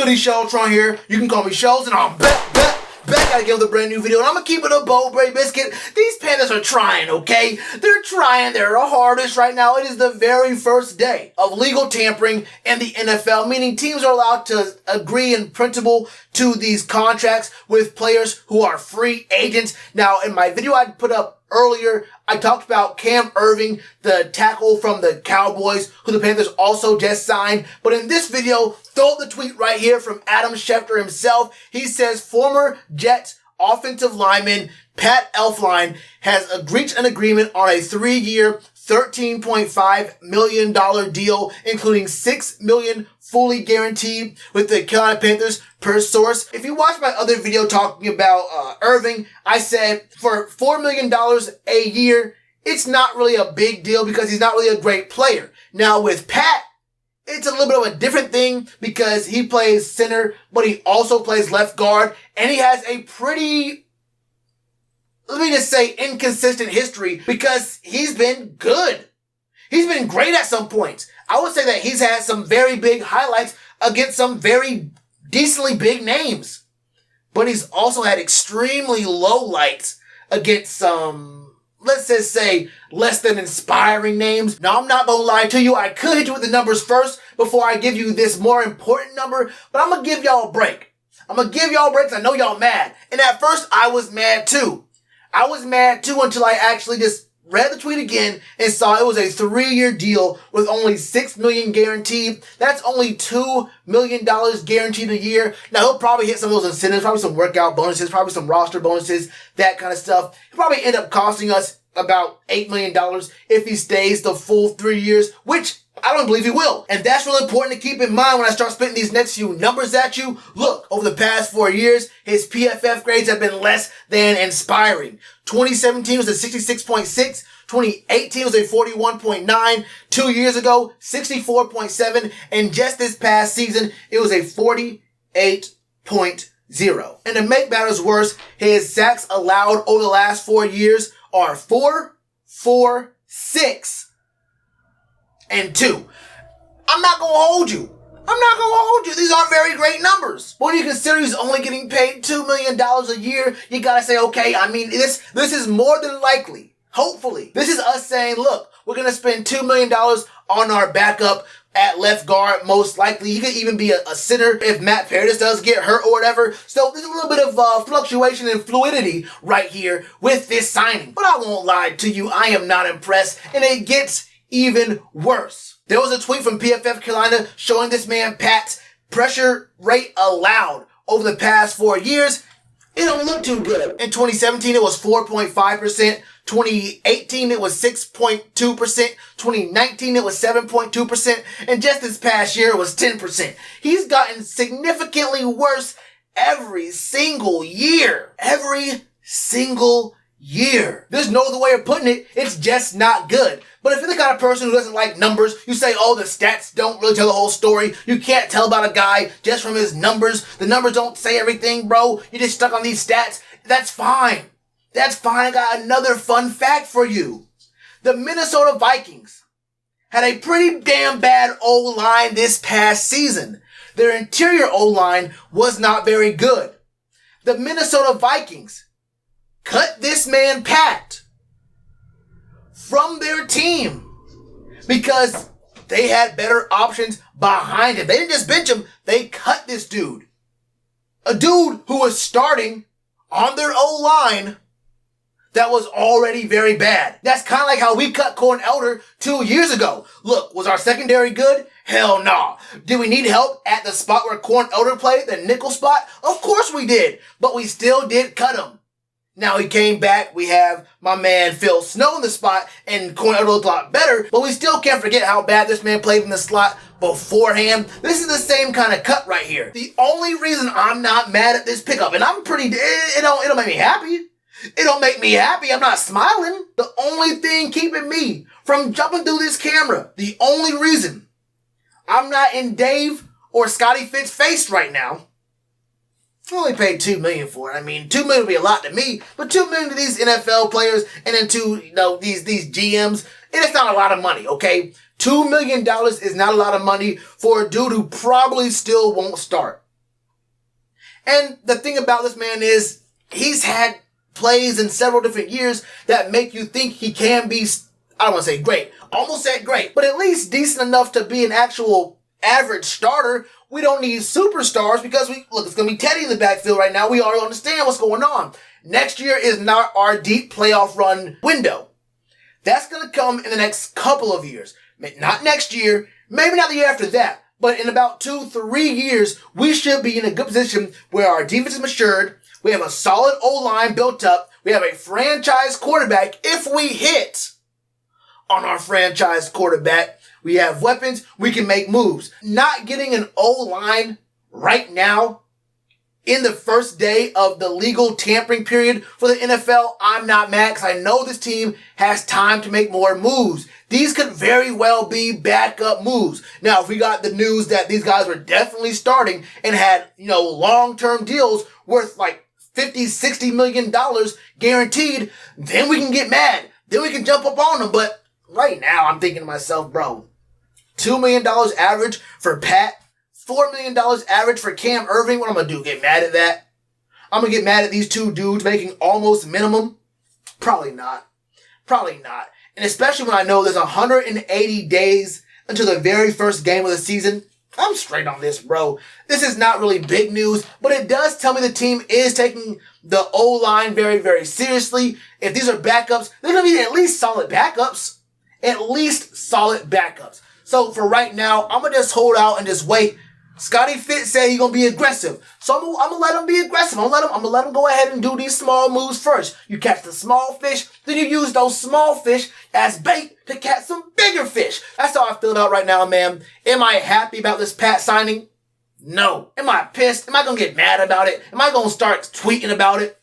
goody, Shellitronnn here. You can call me Shells, and I'm back again with a brand new video, and I'm gonna keep it a bold, Bray Biscuit. These Panthers are trying, okay? They're trying their hardest right now. It is the very first day of legal tampering in the NFL, meaning teams are allowed to agree in principle to these contracts with players who are free agents. Now, in my video I put up earlier, I talked about Cam Erving, the tackle from the Cowboys, who the Panthers also just signed. But in this video, throw up the tweet right here from Adam Schefter himself. He says former Jets offensive lineman Pat Elflein has reached an agreement on a 3-year, $13.5 million deal, including $6 million fully guaranteed with the Carolina Panthers per source. If you watch my other video talking about Irving, I said for $4 million a year, it's not really a big deal because he's not really a great player. Now with Pat, it's a little bit of a different thing because he plays center, but he also plays left guard, and he has a pretty, let me just say, inconsistent history because he's been good. He's been great at some points. I would say that he's had some very big highlights against some very decently big names. But he's also had extremely low lights against some, let's just say, less than inspiring names. Now, I'm not gonna lie to you. I could hit you with the numbers first before I give you this more important number, but I'm gonna give y'all a break. I'm gonna give y'all a break because I know y'all mad. And at first, I was mad too. I was mad too until I actually just read the tweet again and saw it was a 3-year deal with only $6 million guaranteed. That's only $2 million guaranteed a year. Now, he'll probably hit some of those incentives, probably some workout bonuses, probably some roster bonuses, that kind of stuff. He'll probably end up costing us about $8 million if he stays the full 3 years, which I don't believe he will. And that's really important to keep in mind when I start spitting these next few numbers at you. Look, over the past 4 years, his PFF grades have been less than inspiring. 2017 was a 66.6. 2018 was a 41.9. 2 years ago, 64.7. And just this past season, it was a 48.0. And to make matters worse, his sacks allowed over the last 4 years are 4, 4, 6, and 2. I'm not gonna hold you. These aren't very great numbers. When you consider he's only getting paid $2 million a year, you gotta say, okay, I mean, this is more than likely. Hopefully. This is us saying, look, we're gonna spend $2 million on our backup at left guard, most likely. He could even be a center if Matt Paradis does get hurt or whatever. So there's a little bit of fluctuation and fluidity right here with this signing. But I won't lie to you, I am not impressed, and it gets even worse. There was a tweet from PFF Carolina showing this man Pat's pressure rate allowed over the past 4 years. It don't look too good. In 2017, it was 4.5%. 2018, it was 6.2%. 2019, it was 7.2%. And just this past year, it was 10%. He's gotten significantly worse every single year. Every single year. There's no other way of putting it. It's just not good. But if you're the kind of person who doesn't like numbers, you say, oh, the stats don't really tell the whole story. You can't tell about a guy just from his numbers. The numbers don't say everything, bro. You're just stuck on these stats. That's fine. That's fine. I got another fun fact for you. The Minnesota Vikings had a pretty damn bad O-line this past season. Their interior O-line was not very good. The Minnesota Vikings cut this man Pat from their team because they had better options behind him. They didn't just bench him, they cut this dude. A dude who was starting on their O-line that was already very bad. That's kind of like how we cut Corn Elder 2 years ago. Look, was our secondary good? Hell no. Did we need help at the spot where Corn Elder played, the nickel spot? Of course we did, but we still did cut him. Now he came back, we have my man Phil Snow in the spot, and Corn Elder looked a lot better, but we still can't forget how bad this man played in the slot beforehand. This is the same kind of cut right here. The only reason I'm not mad at this pickup, and I'm pretty, it don't make me happy. It don't make me happy, I'm not smiling. The only thing keeping me from jumping through this camera, the only reason I'm not in Dave or Scotty Fitt's face right now, I only paid $2 million for it. I mean, $2 million would be a lot to me, but $2 million to these NFL players and then to, these GMs, it's not a lot of money, okay? $2 million is not a lot of money for a dude who probably still won't start. And the thing about this man is he's had plays in several different years that make you think he can be, I don't want to say great, almost said great, but at least decent enough to be an actual average starter. We don't need superstars because it's going to be Teddy in the backfield right now. We already understand what's going on. Next year is not our deep playoff run window. That's going to come in the next couple of years. Not next year, maybe not the year after that, but in about 2-3 years, we should be in a good position where our defense is matured. We have a solid O-line built up. We have a franchise quarterback. If we hit on our franchise quarterback, we have weapons. We can make moves. Not getting an O-line right now in the first day of the legal tampering period for the NFL, I'm not mad because I know this team has time to make more moves. These could very well be backup moves. Now, if we got the news that these guys were definitely starting and had, long-term deals worth like $50-60 million guaranteed, then we can get mad. Then we can jump up on them. But right now, I'm thinking to myself, bro, $2 million average for Pat, $4 million average for Cam Irving. What I'm going to do? Get mad at that? I'm going to get mad at these two dudes making almost minimum? Probably not. Probably not. And especially when I know there's 180 days until the very first game of the season. I'm straight on this, bro. This is not really big news, but it does tell me the team is taking the O-line very, very seriously. If these are backups, they're going to be at least solid backups. At least solid backups. So for right now, I'm going to just hold out and just wait. Scotty Fitz said he's going to be aggressive. So I'm going to let him be aggressive. I'm going to let him go ahead and do these small moves first. You catch the small fish, then you use those small fish as bait to catch some bigger fish. That's how I feel about right now, man. Am I happy about this Pat signing? No. Am I pissed? Am I going to get mad about it? Am I going to start tweeting about it?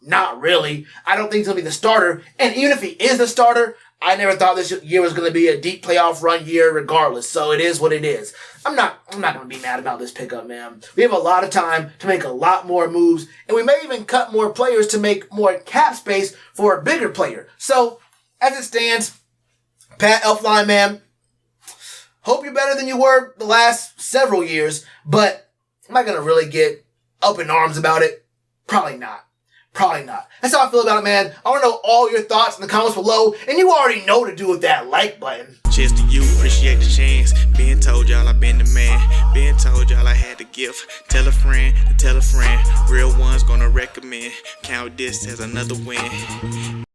Not really. I don't think he's going to be the starter. And even if he is the starter, I never thought this year was going to be a deep playoff run year regardless. So it is what it is. I'm not going to be mad about this pickup, man. We have a lot of time to make a lot more moves. And we may even cut more players to make more cap space for a bigger player. So as it stands, Pat Elflein, man, hope you're better than you were the last several years. But am I going to really get up in arms about it? Probably not. Probably not. That's how I feel about it, man. I want to know all your thoughts in the comments below. And you already know to do with that like button. Cheers to you, appreciate the chance. Being told y'all I been the man. Being told y'all I had the gift. Tell a friend to tell a friend. Real ones gonna recommend. Count this as another win.